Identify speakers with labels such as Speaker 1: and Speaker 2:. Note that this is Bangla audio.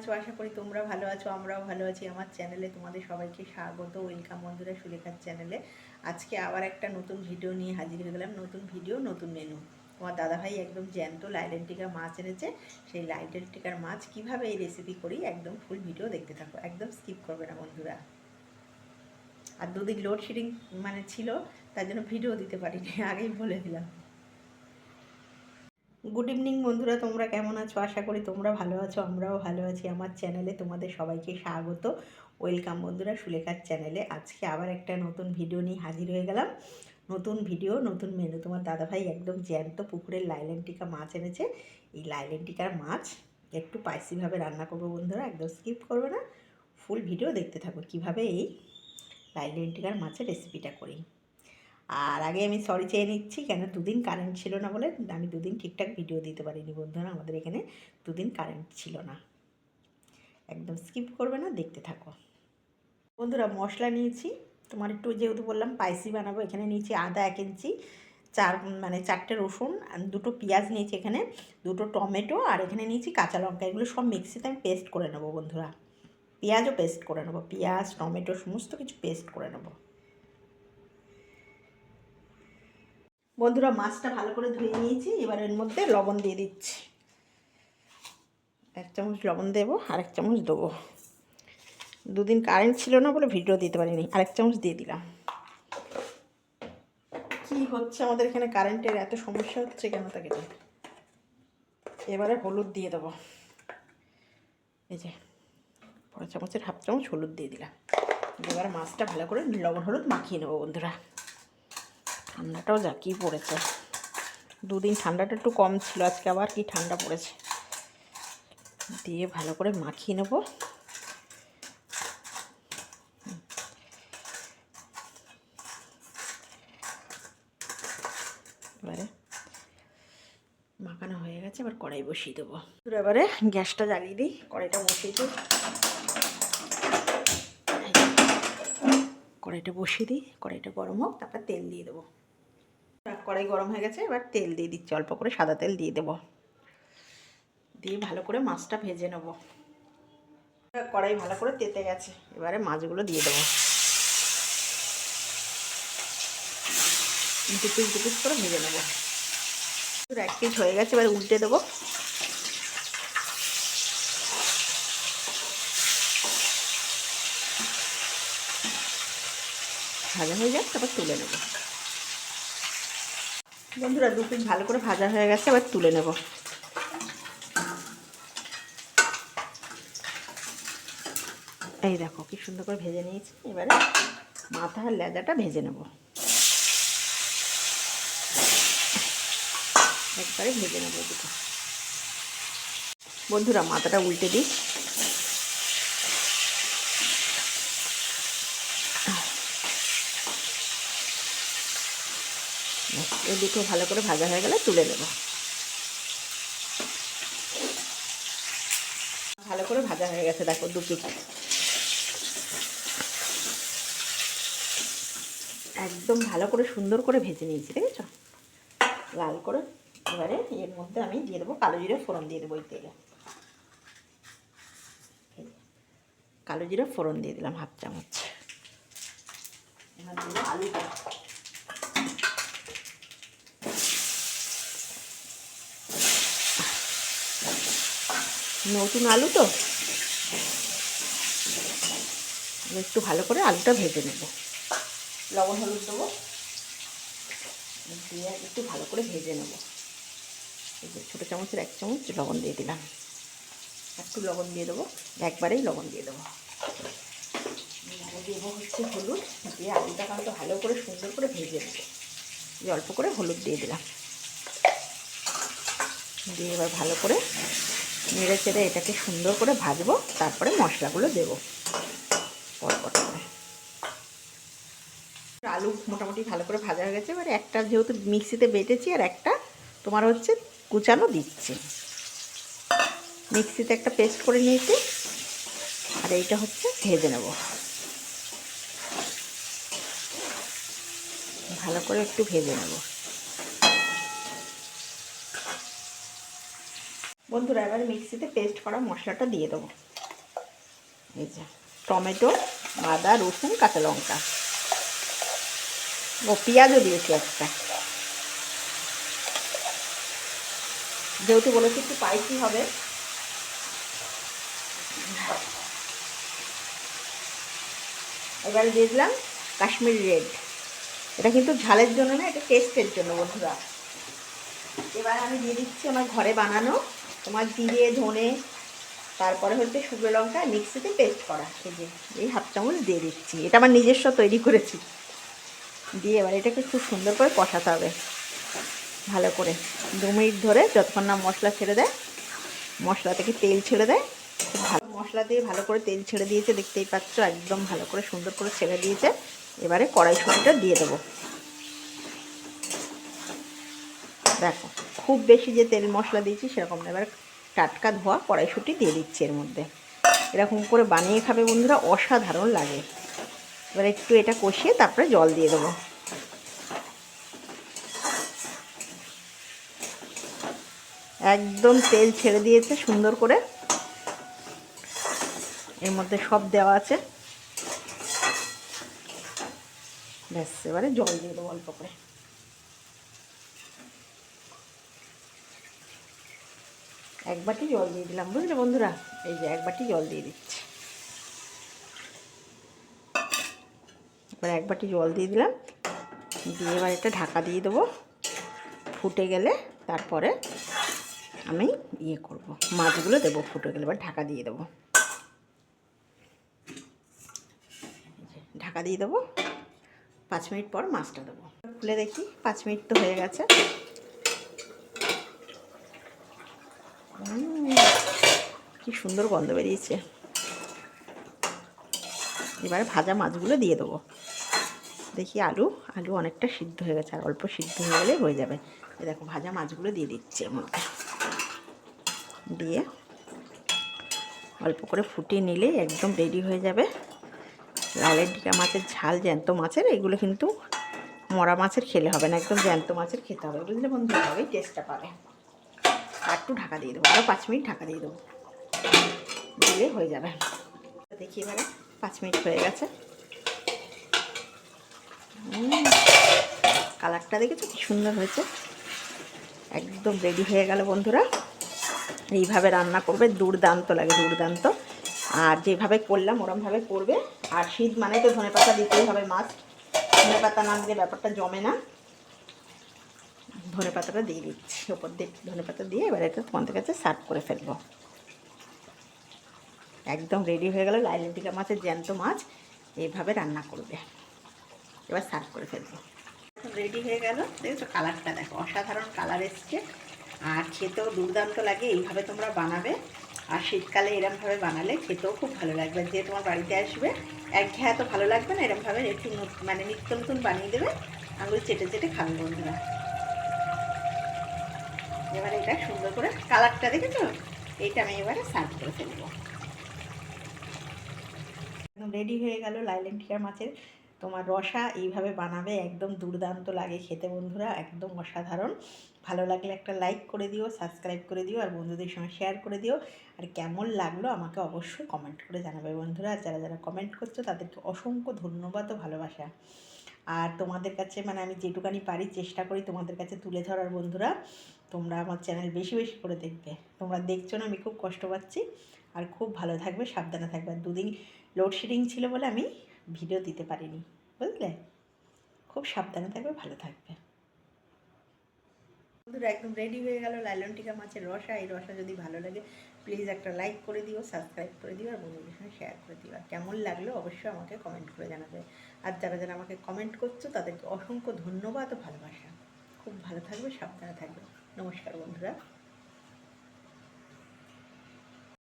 Speaker 1: আছো? আশা করি তোমরা ভালো আছো, আমরাও ভালো আছি। আমার চ্যানেলে তোমাদের সবাইকে স্বাগত। ওয়েলকাম বন্ধুরা, সুলেখার চ্যানেলে। আজকে আবার একটা নতুন ভিডিও নিয়ে হাজির হয়ে গেলাম। নতুন ভিডিও, নতুন মেনু। তোমার দাদাভাই একদম জ্যান্ত লাইডেন্টিকা মাছ এনেছে। সেই লাইডেন্টিকার মাছ কিভাবে এই রেসিপি করি, একদম ফুল ভিডিও দেখতে থাকো, একদম স্কিপ করবে না বন্ধুরা। আর দুদিন লোডশেডিং ছিল, তার জন্য ভিডিও দিতে পারিনি, আগেই বলে দিলাম। গুড ইভিনিং বন্ধুরা, তোমরা কেমন আছো? আশা করি তোমরা ভালো আছো, আমরাও ভালো আছি। আমার চ্যানেলে তোমাদের সবাইকে স্বাগত। ওয়েলকাম বন্ধুরা, সুলেখার চ্যানেলে। আজকে আবার একটা নতুন ভিডিও নিয়ে হাজির হয়ে গেলাম। নতুন ভিডিও, নতুন মেনু। তোমার দাদাভাই একদম জ্যান্ত পুকুরের লাইলেন্টিকা মাছ এনেছে। এই লাইলেন্টিকার মাছ একটু স্পাইসিভাবে রান্না করবো বন্ধুরা, একদম স্কিপ করবে না, ফুল ভিডিও দেখতে থাকো কীভাবে এই লাইলেন্টিকার মাছের রেসিপিটা করি। আর আগে আমি সরি চেয়ে নিচ্ছি, কেন দুদিন কারেন্ট ছিল না বলে আমি দুদিন ঠিকঠাক ভিডিও দিতে পারিনি বন্ধুরা। আমাদের এখানে দুদিন কারেন্ট ছিল না। একদম স্কিপ করবে না, দেখতে থাকো বন্ধুরা। মশলা নিয়েছি তোমার, একটু যেহেতু বললাম স্পাইসি বানাবো, এখানে নিয়েছি আদা 1 ইঞ্চি, চারটে রসুন, দুটো পেঁয়াজ নিয়েছি, এখানে দুটো টমেটো, আর এখানে নিয়েছি কাঁচা লঙ্কা। এগুলো সব মিক্সিতে আমি পেস্ট করে নেবো বন্ধুরা। পেঁয়াজও পেস্ট করে নেবো, পেঁয়াজ টমেটো সমস্ত কিছু পেস্ট করে নেবো বন্ধুরা। মাছটা ভালো করে ধুয়ে নিয়েছি, এবার এর মধ্যে লবণ দিয়ে দিচ্ছি। 1 চামচ লবণ দেবো, আর 1 চামচ দেবো। দুদিন কারেন্ট ছিল না বলে ভিডিও দিতে পারিনি, আর 1 চামচ দিয়ে দিলাম। কি হচ্ছে আমাদের এখানে, কারেন্টের এত সমস্যা হচ্ছে কেন তা কেটে। এবারে হলুদ দিয়ে দেবো, এই যে 1 চামচের 1/2 চামচ হলুদ দিয়ে দিলাম। এবার মাছটা ভালো করে লবণ হলুদ মাখিয়ে নেবো বন্ধুরা। ঠান্ডাটাও যা কি পড়েছে, দুদিন ঠান্ডাটা একটু কম ছিল, আজকে আবার কি ঠান্ডা পড়েছে। দিয়ে ভালো করে মাখিয়ে নেব। এবারে মাখানো হয়ে গেছে, এবার কড়াই বসিয়ে দেবো। এবারে গ্যাসটা জ্বালিয়ে দিই, কড়াইটা বসিয়ে দিই। কড়াইটা বসিয়ে দিই, কড়াইটা গরম হোক, তারপর তেল দিয়ে দেবো। কড়াই গরম হয়ে গেছে, এবার তেল দিয়ে দিচ্ছি, অল্প করে সাদা তেল দিয়ে দেবো। দিয়ে ভালো করে মাছটা ভেজে নেব। কড়াই ভালো করে তেতে গেছে, এবারে মাছগুলো দিয়ে দেবো। দুপিস দুপিস করে ভেজে নেবো। 1 পিস হয়ে গেছে, এবার উল্টে দেবো। ভাজা হয়ে যাক, তারপর তুলে নেব বন্ধুরা। 2 পিস ভালো করে ভাজা হয়ে গেছে, এবার তুলে নেব। এই দেখো কি সুন্দর করে ভেজে নিয়েছি। এবারে মাথা আর লেজাটা ভেজে নেব, একবারে ভেজে নেব দুটো বন্ধুরা। মাথাটা উল্টে দিই। এই দুটো ভালো করে ভাজা হয়ে গেলে তুলে নেব। ভালো করে ভাজা হয়ে গেছে, দেখো 2 পিস একদম ভালো করে সুন্দর করে ভেজে নিয়েছি, দেখেছো লাল করে। এবারে এর মধ্যে আমি দিয়ে দেবো কালো জিরে ফোড়ন দিয়ে দেবো। এই তেলে কালো জিরে ফোড়ন দিয়ে দিলাম 1/2 চামচ। এবার দেবো আলুটা। নতুন আলু তো, একটু ভালো করে আলুটা ভেজে নেব। লবণ হলুদ দেবো, দিয়ে একটু ভালো করে ভেজে নেব। এই যে ছোটো চামচের 1 চামচ লবণ দিয়ে দিলাম। একটু লবণ দিয়ে দেবো, একবারেই লবণ দিয়ে দেবো। দেবো হচ্ছে হলুদ, দিয়ে আলুটা কিন্তু ভালো করে সুন্দর করে ভেজে নেব। দিয়ে অল্প করে হলুদ দিয়ে দিলাম। দিয়ে এবার ভালো করে নেড়ে চেড়ে এটাকে সুন্দর করে ভাজবো, তারপরে মশলাগুলো দেবো পরপর করে। আলু মোটামুটি ভালো করে ভাজা হয়ে গেছে। এবার একটা যেহেতু মিক্সিতে বেটেছি, আর একটা তোমার হচ্ছে কুচানো দিচ্ছি। মিক্সিতে একটা পেস্ট করে নিয়েছি, আর এইটা হচ্ছে ভেজে নেব ভালো করে, একটু ভেজে নেব বন্ধুরা। এবার মিক্সিতে পেস্ট করা মশলাটা দিয়ে দেবো। এই যে টমেটো, আদা, রসুন, কাঁচা লঙ্কা ও পেঁয়াজও দিয়েছি একটা, যেহেতু বলেছি একটু স্পাইসি হবে। এবারে দিয়ে দিলাম কাশ্মীরি রেড, এটা কিন্তু ঝালের জন্য না, এটা টেস্টের জন্য বন্ধুরা। এবার আমি দিয়ে দিচ্ছি আমার ঘরে বানানো তোমার জিরে, ধনে, তারপরে হচ্ছে শুকনো লঙ্কা মিক্সিতে পেস্ট করা, এই হাফ চামচ দিয়ে দিচ্ছি। এটা আমার নিজস্ব তৈরি করেছি। দিয়ে এবার এটাকে খুব সুন্দর করে কষাতে হবে ভালো করে 2 মিনিট ধরে, যতক্ষণ না মশলা ছেড়ে দেয়, মশলা থেকে তেল ছেড়ে দেয়। খুব ভালো মশলা দিয়ে ভালো করে তেল ছেড়ে দিয়েছে, দেখতেই পাচ্ছ একদম ভালো করে সুন্দর করে ছেড়ে দিয়েছে। এবারে কড়াইশুঁটিটা দিয়ে দেবো। দেখো খুব বেশি যে তেল মশলা দিয়েছি সেরকম না, এবার টাটকা ধোয়া কড়াইশুঁটি দিয়ে দিচ্ছি এর মধ্যে। এরকম করে বানিয়ে খাবে বন্ধুরা, অসাধারণ লাগে। এবার একটু এটা কষিয়ে তারপরে জল দিয়ে দেবো। একদম তেল ছেড়ে দিয়েছে সুন্দর করে, এর মধ্যে সব দেওয়া আছে। ব্যাস এবারে জল দিয়ে দেবো অল্প করে। এক বাটি জল দিয়ে দিলাম, বুঝলে বন্ধুরা, এই যে এক বাটি জল দিয়ে দিচ্ছি। এবার এক বাটি জল দিয়ে দিলাম, দিয়ে এবার এটা ঢাকা দিয়ে দেবো। ফুটে গেলে তারপরে আমি করব, মাছগুলো দেবো। ফুটে গেলে এবার ঢাকা দিয়ে দেবো, ঢাকা দিয়ে দেবো। 5 মিনিট পর মাছটা দেবো। খুলে দেখি, 5 মিনিট তো হয়ে গেছে। কি সুন্দর গন্ধ বেরিয়েছে। এবারে ভাজা মাছগুলো দিয়ে দেবো। দেখি আলু অনেকটা সিদ্ধ হয়ে গেছে, আর অল্প সিদ্ধ হয়ে গেলে হয়ে যাবে। এই দেখো ভাজা মাছগুলো দিয়ে দিচ্ছি এর মধ্যে, দিয়ে অল্প করে ফুটিয়ে নিলে একদম রেডি হয়ে যাবে। লালের ডিকা মাছের ঝাল, জ্যান্ত মাছের, এগুলো কিন্তু মরা মাছের খেলে হবে না, একদম জ্যান্ত মাছের খেতে হবে, বুঝলে বন্ধুরা, তবেই টেস্টটা পাবে। আর একটু ঢাকা দিয়ে দেবো, আরও 5 মিনিট ঢাকা দিয়ে দেবো, দিলে হয়ে যাবে। দেখি এবারে 5 মিনিট হয়ে গেছে। কালারটা দেখেছো কি সুন্দর হয়েছে, একদম রেডি হয়ে গেল বন্ধুরা। এইভাবে রান্না করবে, দুর্দান্ত লাগে, দুর্দান্ত। আর যেভাবে করলাম ওরমভাবে করবে। আর শীত মানে তো ধনেপাতা দিতেই হবে, মাছ। ধনেপাতা না দিলে ব্যাপারটা জমে না। ধনেপাতাটা দিয়ে দিচ্ছি ওপর দিয়ে, ধনেপাতা দিয়ে এবার এটা তোমাদের কাছে সার্ভ করে ফেলবো। একদম রেডি হয়ে গেল লাইলের ডিকা মাছের জ্যান্ত মাছ, এইভাবে রান্না করবে। এবার সার্ভ করে ফেলবো। রেডি হয়ে গেল, দেখেছো কালারটা দেখো, অসাধারণ কালার এসছে। আর খেতেও দুর্দান্ত লাগে। এইভাবে তোমরা বানাবে, আর শীতকালে এরমভাবে বানালে খেতেও খুব ভালো লাগবে। যে তোমার বাড়িতে আসবে একঘেয়ে তো ভালো লাগবে না, এরমভাবে একটু মানে নিত্য নতুন বানিয়ে দেবে, আঙুল চেটে চেটে খাবে বন্ধুরা। এবারে এটা সুন্দর করে কালারটা দেখেছো, এইটা আমি এবারে সার্ভ করে ফেলবো। একদম রেডি হয়ে গেল লাইলেন টিকা মাছের তোমার রসা। এইভাবে বানাবে, একদম দুর্দান্ত লাগে খেতে বন্ধুরা, একদম অসাধারণ। ভালো লাগলে একটা লাইক করে দিও, সাবস্ক্রাইব করে দিও, আর বন্ধুদের সঙ্গে শেয়ার করে দিও। আর কেমন লাগলো আমাকে অবশ্যই কমেন্ট করে জানাবে বন্ধুরা। আর যারা যারা কমেন্ট করছো তাদেরকে অসংখ্য ধন্যবাদ ও ভালোবাসা। আর তোমাদের কাছে মানে আমি যেটুকানি পারি চেষ্টা করি তোমাদের কাছে তুলে ধরার বন্ধুরা। তোমরা আমার চ্যানেল বেশি বেশি করে দেখবে। তোমরা দেখছো না, আমি খুব কষ্ট পাচ্ছি। আর খুব ভালো থাকবে, সাবধানে থাকবে। আর 2 দিন লোডশেডিং ছিল বলে আমি ভিডিও দিতে পারিনি, বুঝলে। খুব সাবধানে থাকবে, ভালো থাকবে বন্ধুরা। একদম রেডি হয়ে গেল লাইলন টিকা মাছের রসা। এই রসা যদি ভালো লাগে প্লিজ একটা লাইক করে দিও, সাবস্ক্রাইব করে দিও, আর বন্ধুদের সঙ্গে শেয়ার করে দিও। আর কেমন লাগলো অবশ্যই আমাকে কমেন্ট করে জানাবে। আর যারা যারা আমাকে কমেন্ট করছো তাদেরকে অসংখ্য ধন্যবাদ ও ভালোবাসা। খুব ভালো থাকবে, সাবধানে থাকবে। নমস্কার বন্ধুরা।